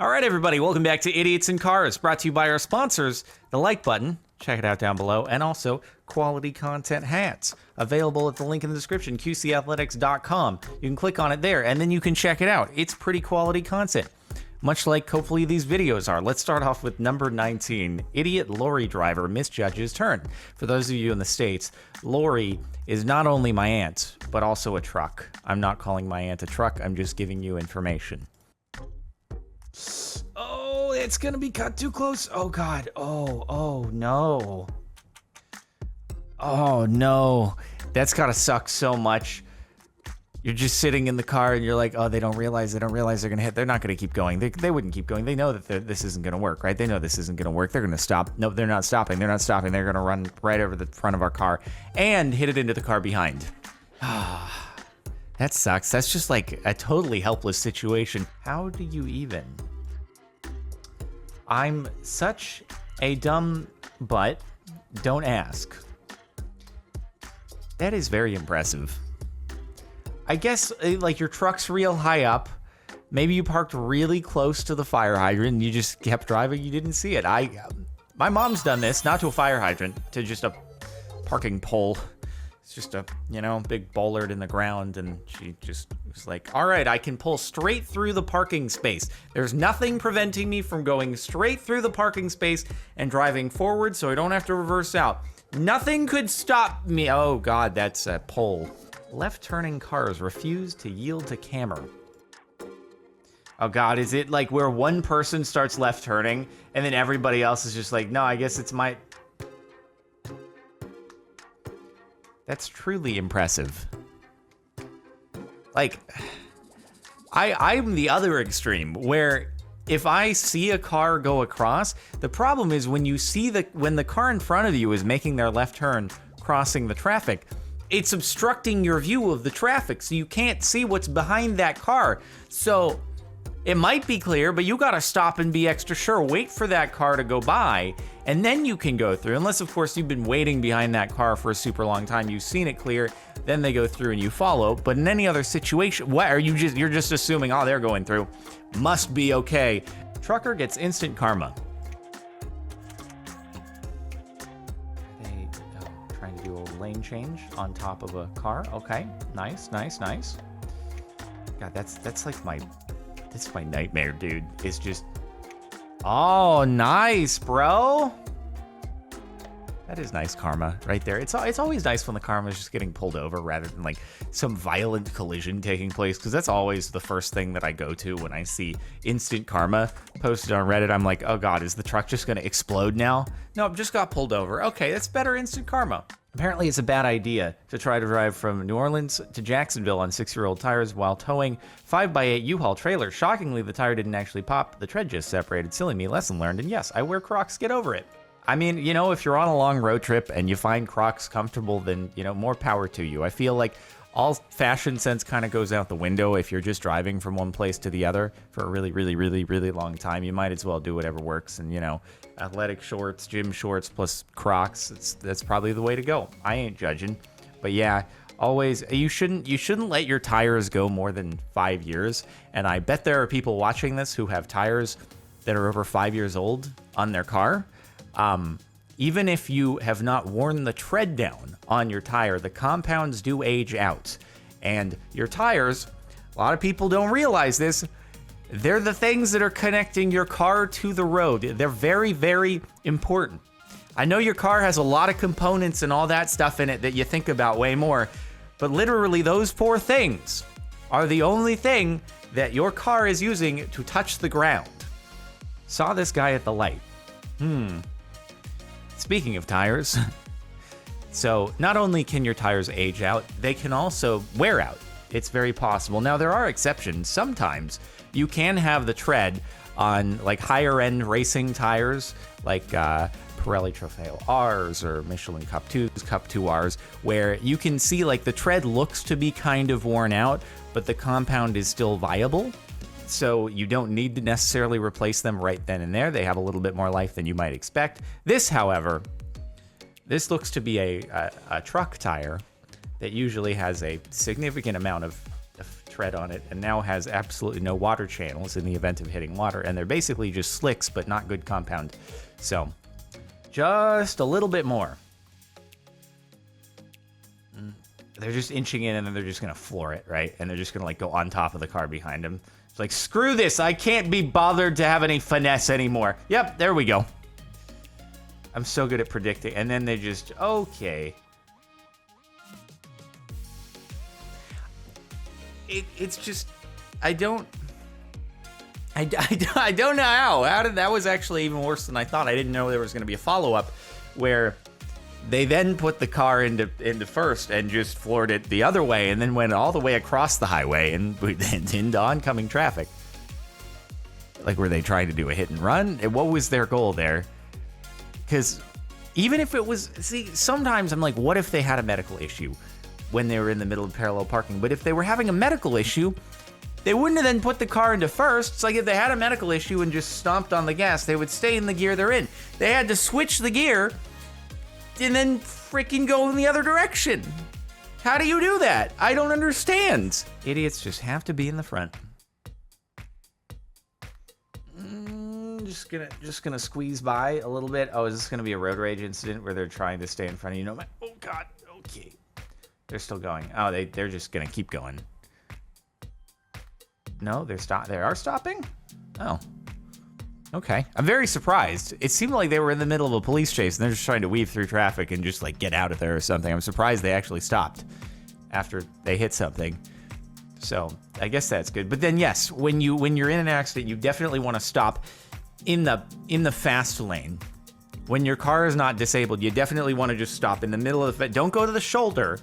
All right, everybody, welcome back to Idiots in Cars, brought to you by our sponsors, the like button, check it out down below, and also quality content hats, available at the link in the description, qcathletics.com. You can click on it there, and then you can check it out. It's pretty quality content, much like hopefully these videos are. Let's start off with number 19. Idiot lorry driver misjudges turn. For those of you in the States, lorry is not only my aunt, but also a truck. I'm not calling my aunt a truck, I'm just giving you information. Oh, it's gonna be cut too close. Oh God. Oh no. Oh no. That's gotta suck so much. You're just sitting in the car and you're like, oh, they don't realize they're gonna hit. They're not gonna keep going. They wouldn't keep going. They know that this isn't gonna work, right? They know this isn't gonna work. They're gonna stop. Nope, they're not stopping. They're not stopping. They're gonna run right over the front of our car and hit it into the car behind. That sucks. That's just like a totally helpless situation. How do you even? I'm such a dumb butt. Don't ask. That is very impressive. I guess like your truck's real high up. Maybe you parked really close to the fire hydrant and you just kept driving. You didn't see it. My mom's done this, not to a fire hydrant, to just a parking pole. It's just a, big bollard in the ground, and she just was like, all right, I can pull straight through the parking space. There's nothing preventing me from going straight through the parking space and driving forward so I don't have to reverse out. Nothing could stop me. Oh God, that's a pole. Left-turning cars refuse to yield to camera. Oh God, is it like where one person starts left-turning and then everybody else is just like, no, I guess it's my... That's truly impressive. Like, I'm the other extreme, where if I see a car go across, the problem is when the car in front of you is making their left turn, crossing the traffic, it's obstructing your view of the traffic, so you can't see what's behind that car. So it might be clear, but you gotta stop and be extra sure. Wait for that car to go by, and then you can go through. Unless, of course, you've been waiting behind that car for a super long time, you've seen it clear, then they go through and you follow. But in any other situation, you're just assuming, oh, they're going through. Must be okay. Trucker gets instant karma. Trying to do a lane change on top of a car. Okay, nice. God, that's like that's my nightmare, dude. It's just, oh, nice, bro. That is nice karma right there. It's always nice when the karma is just getting pulled over rather than like some violent collision taking place, because that's always the first thing that I go to when I see instant karma posted on Reddit. I'm like, oh God, is the truck just gonna explode now? Nope, just got pulled over. Okay, that's better instant karma. Apparently it's a bad idea to try to drive from New Orleans to Jacksonville on 6-year-old tires while towing 5x8 U-Haul trailer. Shockingly, the tire didn't actually pop. The tread just separated. Silly me, lesson learned. And yes, I wear Crocs, get over it. I mean, if you're on a long road trip and you find Crocs comfortable, then, more power to you. I feel like all fashion sense kind of goes out the window if you're just driving from one place to the other for a really, really, really, really long time. You might as well do whatever works. And, athletic shorts, gym shorts plus Crocs, that's probably the way to go. I ain't judging. But yeah, always, you shouldn't let your tires go more than 5 years. And I bet there are people watching this who have tires that are over 5 years old on their car. Even if you have not worn the tread down on your tire, the compounds do age out. And your tires, a lot of people don't realize this, they're the things that are connecting your car to the road. They're very, very important. I know your car has a lot of components and all that stuff in it that you think about way more, but literally those 4 things are the only thing that your car is using to touch the ground. Saw this guy at the light. Speaking of tires, so not only can your tires age out, they can also wear out. It's very possible. Now, there are exceptions. Sometimes you can have the tread on like higher end racing tires, like Pirelli Trofeo Rs or Michelin Cup 2s, Cup 2Rs, where you can see like the tread looks to be kind of worn out, but the compound is still viable. So you don't need to necessarily replace them right then and there. They have a little bit more life than you might expect. This, however, this looks to be a truck tire that usually has a significant amount of tread on it, and now has absolutely no water channels in the event of hitting water. And they're basically just slicks, but not good compound. So just a little bit more. They're just inching in, and then they're just going to floor it, right? And they're just going to, like, go on top of the car behind them. It's like, screw this. I can't be bothered to have any finesse anymore. Yep, there we go. I'm so good at predicting. And then they just, okay. It's just, I don't know how did that was actually even worse than I thought. I didn't know there was going to be a follow-up where they then put the car into first and just floored it the other way, and then went all the way across the highway and into oncoming traffic. Like, were they trying to do a hit and run? What was their goal there? Because even if it was, see, sometimes I'm like, what if they had a medical issue when they were in the middle of parallel parking? But if they were having a medical issue, they wouldn't have then put the car into first. It's like if they had a medical issue and just stomped on the gas, they would stay in the gear they're in. They had to switch the gear and then freaking go in the other direction. How do you do that? I don't understand. Idiots just have to be in the front. Just gonna squeeze by a little bit. Oh, is this gonna be a road rage incident where they're trying to stay in front of you? No, oh God. Okay, they're still going. Oh, they're just gonna keep going. No, they are stopping. Oh. Okay, I'm very surprised. It seemed like they were in the middle of a police chase and they're just trying to weave through traffic and just like get out of there or something. I'm surprised they actually stopped after they hit something. So I guess that's good. But then yes, when you're in an accident, you definitely want to stop in the fast lane. When your car is not disabled, you definitely want to just stop in the middle of the. Don't go to the shoulder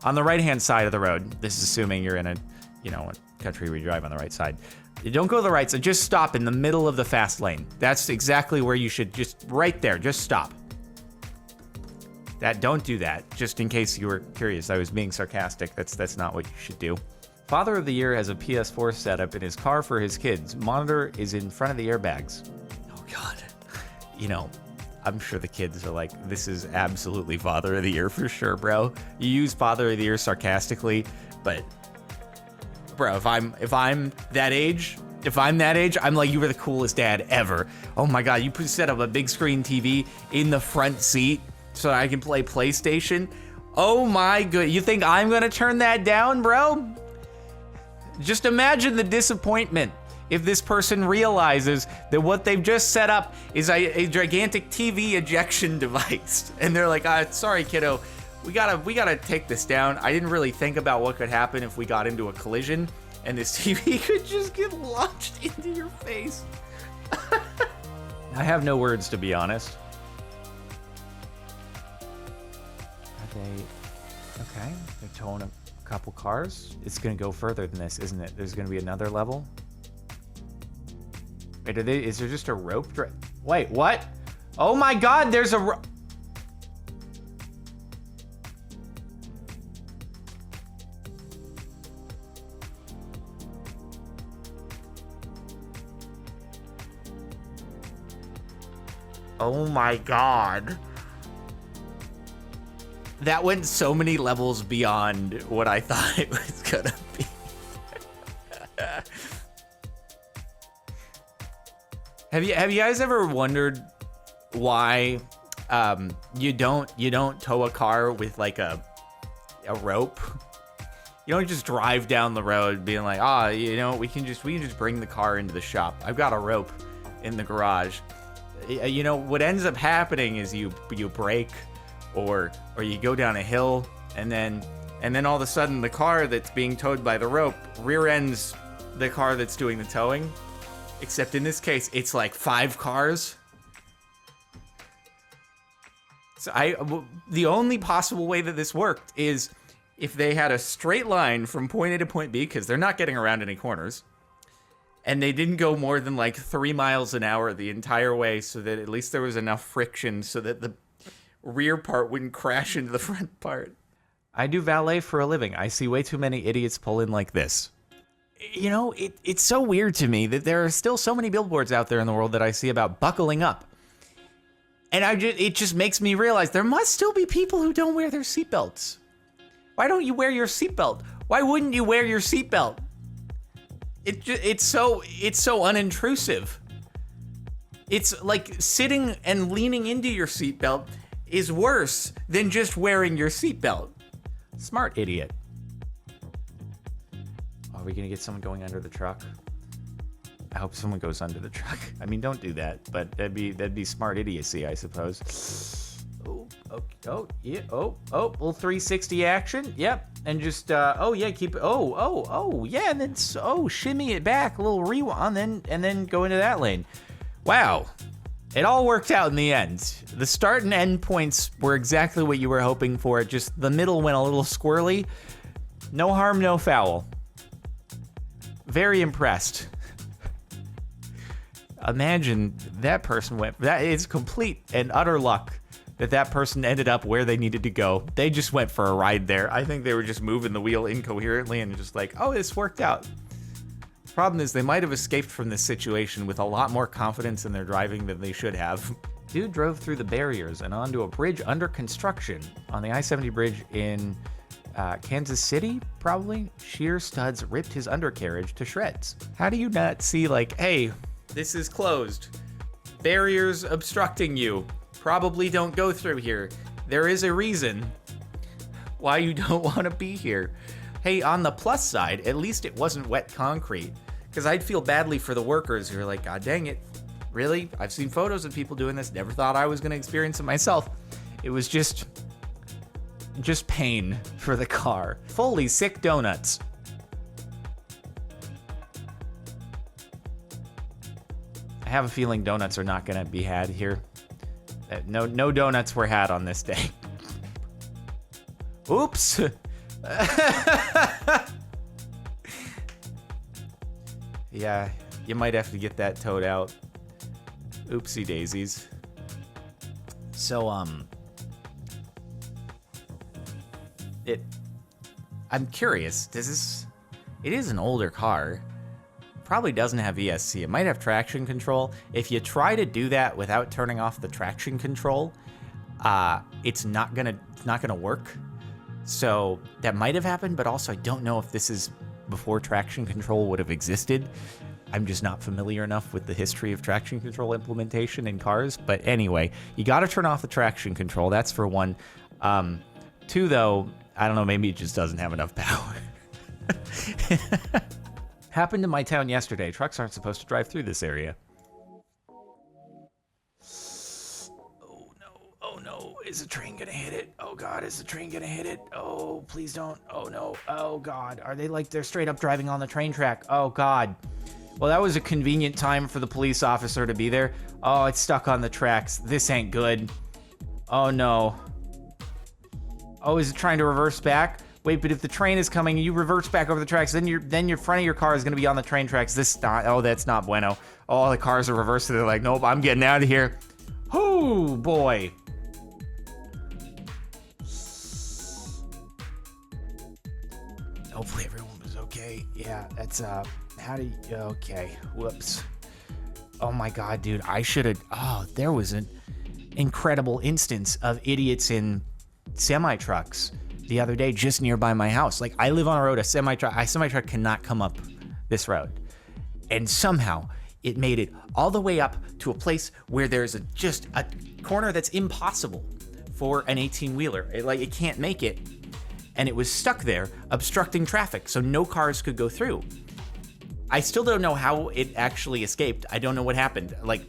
on the right-hand side of the road. This is assuming you're in a country where you drive on the right side. You don't go to the right side, just stop in the middle of the fast lane. That's exactly where you should, just right there, just stop. Don't do that, just in case you were curious. I was being sarcastic. That's not what you should do. Father of the Year has a PS4 setup in his car for his kids. Monitor is in front of the airbags. Oh God. I'm sure the kids are like, this is absolutely Father of the Year for sure, bro. You use Father of the Year sarcastically, but bro, if I'm that age, I'm like, you were the coolest dad ever. Oh my God, you set up a big screen TV in the front seat so I can play PlayStation. Oh my good, you think I'm gonna turn that down, bro? Just imagine the disappointment if this person realizes that what they've just set up is a gigantic TV ejection device, and they're like, sorry kiddo, we gotta take this down. I didn't really think about what could happen if we got into a collision and this TV could just get launched into your face. I have no words, to be honest. Are they okay? They're towing a couple cars. It's gonna go further than this, isn't it? There's gonna be another level. Wait, is there just a rope? Wait, what? Oh my God, there's a rope. Oh my God. That went so many levels beyond what I thought it was gonna be. Have you guys ever wondered why you don't tow a car with like a rope? You don't just drive down the road being like, we can just bring the car into the shop. I've got a rope in the garage. What ends up happening is you brake or you go down a hill and then all of a sudden the car that's being towed by the rope rear ends the car that's doing the towing. Except in this case, it's like 5 cars. So the only possible way that this worked is if they had a straight line from point A to point B, because they're not getting around any corners, and they didn't go more than like 3 miles an hour the entire way, so that at least there was enough friction so that the rear part wouldn't crash into the front part. I do valet for a living. I see way too many idiots pull in like this. It's so weird to me that there are still so many billboards out there in the world that I see about buckling up. And it just makes me realize there must still be people who don't wear their seatbelts. Why don't you wear your seatbelt? Why wouldn't you wear your seatbelt? It's so unintrusive. It's like sitting and leaning into your seatbelt is worse than just wearing your seatbelt. Smart idiot. Are we gonna get someone going under the truck? I hope someone goes under the truck. I mean, don't do that, but that'd be smart idiocy, I suppose. Oh, yeah, little 360 action. Yep, and just keep it. Yeah, and then shimmy it back, a little rewind, and then go into that lane. Wow, it all worked out in the end. The start and end points were exactly what you were hoping for. Just the middle went a little squirrely. No harm, no foul. Very impressed. Imagine that person went. That is complete and utter luck that person ended up where they needed to go. They just went for a ride there. I think they were just moving the wheel incoherently and just like, oh, this worked out. Problem is, they might have escaped from this situation with a lot more confidence in their driving than they should have. Dude drove through the barriers and onto a bridge under construction on the I-70 bridge in Kansas City, probably. Sheer studs ripped his undercarriage to shreds. How do you not see, like, hey, this is closed. Barriers obstructing you. Probably don't go through here. There is a reason why you don't want to be here. Hey, on the plus side, at least it wasn't wet concrete. Because I'd feel badly for the workers who are like, God dang it. Really? I've seen photos of people doing this. Never thought I was going to experience it myself. It was just pain for the car. Fully sick donuts. I have a feeling donuts are not going to be had here. No donuts were had on this day. Oops. Yeah, you might have to get that towed out. Oopsie daisies. So, I'm curious, it is an older car. Probably doesn't have ESC. It might have traction control. If you try to do that without turning off the traction control, it's not gonna work. So that might have happened, but also I don't know if this is before traction control would have existed. I'm just not familiar enough with the history of traction control implementation in cars. But anyway, you got to turn off the traction control. That's for one. Two, though, I don't know, maybe it just doesn't have enough power. Happened in my town yesterday. Trucks aren't supposed to drive through this area. Oh no, is the train gonna hit it? Oh God, is the train gonna hit it? Oh, please don't. Oh no, oh God. Are they like, they're straight up driving on the train track? Oh God. Well, that was a convenient time for the police officer to be there. Oh, it's stuck on the tracks. This ain't good. Oh no. Oh, is it trying to reverse back? Wait, but if the train is coming and you reverse back over the tracks, then your front of your car is going to be on the train tracks. That's not bueno. Oh, the cars are reversed. They're like, nope, I'm getting out of here. Oh, boy. Hopefully everyone was okay. Yeah, that's, okay. Whoops. Oh my God, dude, there was an incredible instance of idiots in semi-trucks the other day just nearby my house. Like, I live on a road, a semi-truck cannot come up this road. And somehow it made it all the way up to a place where there's just a corner that's impossible for an 18-wheeler. It can't make it. And it was stuck there, obstructing traffic, so no cars could go through. I still don't know how it actually escaped. I don't know what happened. Like,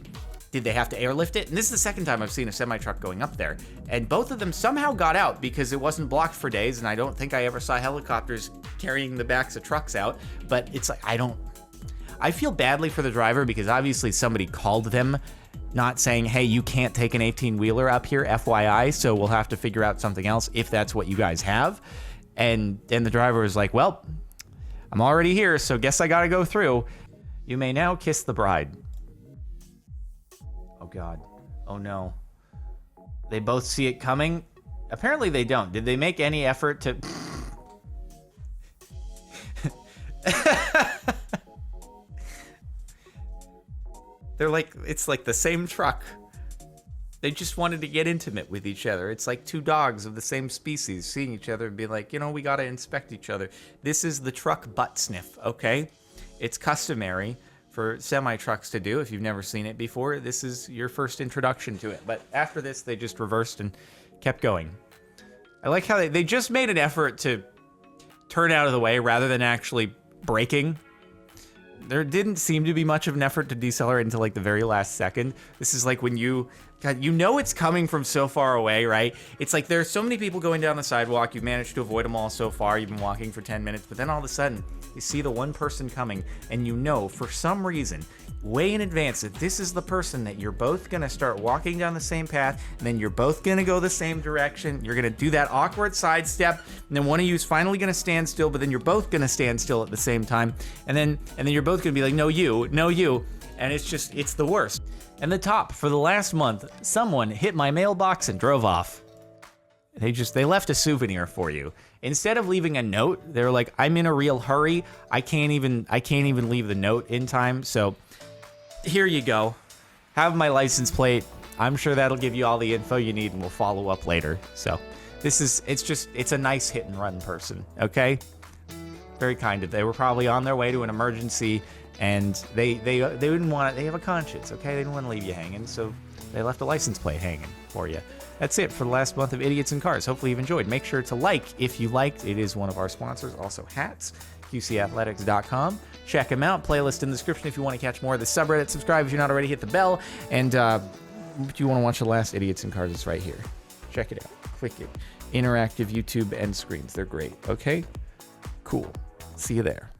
did they have to airlift it? And this is the second time I've seen a semi-truck going up there. And both of them somehow got out because it wasn't blocked for days, and I don't think I ever saw helicopters carrying the backs of trucks out. But it's like, I feel badly for the driver because obviously somebody called them, not saying, hey, you can't take an 18-wheeler up here, FYI, so we'll have to figure out something else if that's what you guys have. And the driver was like, well, I'm already here, so guess I gotta go through. You may now kiss the bride. Oh God. Oh no. They both see it coming? Apparently they don't. Did they make any effort to... They're like, it's like the same truck. They just wanted to get intimate with each other. It's like two dogs of the same species seeing each other and being like, we gotta inspect each other. This is the truck butt sniff, okay? it's customary for semi-trucks to do. If you've never seen it before, this is your first introduction to it. But after this, they just reversed and kept going. I like how they just made an effort to turn out of the way rather than actually braking. There didn't seem to be much of an effort to decelerate until like the very last second. This is like when God, you know it's coming from so far away, right? It's like there's so many people going down the sidewalk. You've managed to avoid them all so far. You've been walking for 10 minutes, but then all of a sudden you see the one person coming, and you know for some reason, way in advance, that this is the person that you're both gonna start walking down the same path, and then you're both gonna go the same direction. You're gonna do that awkward sidestep, and then one of you is finally gonna stand still, but then you're both gonna stand still at the same time, and then you're both gonna be like, no you, and it's the worst. And the top, for the last month, someone hit my mailbox and drove off. They left a souvenir for you. Instead of leaving a note, they're like, I'm in a real hurry. I can't even leave the note in time. So here you go. Have my license plate. I'm sure that'll give you all the info you need, and we'll follow up later. So it's a nice hit and run person, okay? Very kind of. They were probably on their way to an emergency, and they didn't want it. They have a conscience, okay? They didn't want to leave you hanging, so they left a license plate hanging for you. That's it for the last month of Idiots in Cars. Hopefully you've enjoyed. Make sure to like if you liked. It is one of our sponsors. Also hats, qcathletics.com. Check them out. Playlist in the description if you want to catch more of the subreddit. Subscribe if you're not already. Hit the bell. And if you want to watch the last Idiots in Cars, it's right here. Check it out. Click it. Interactive YouTube end screens. They're great. Okay? Cool. See you there.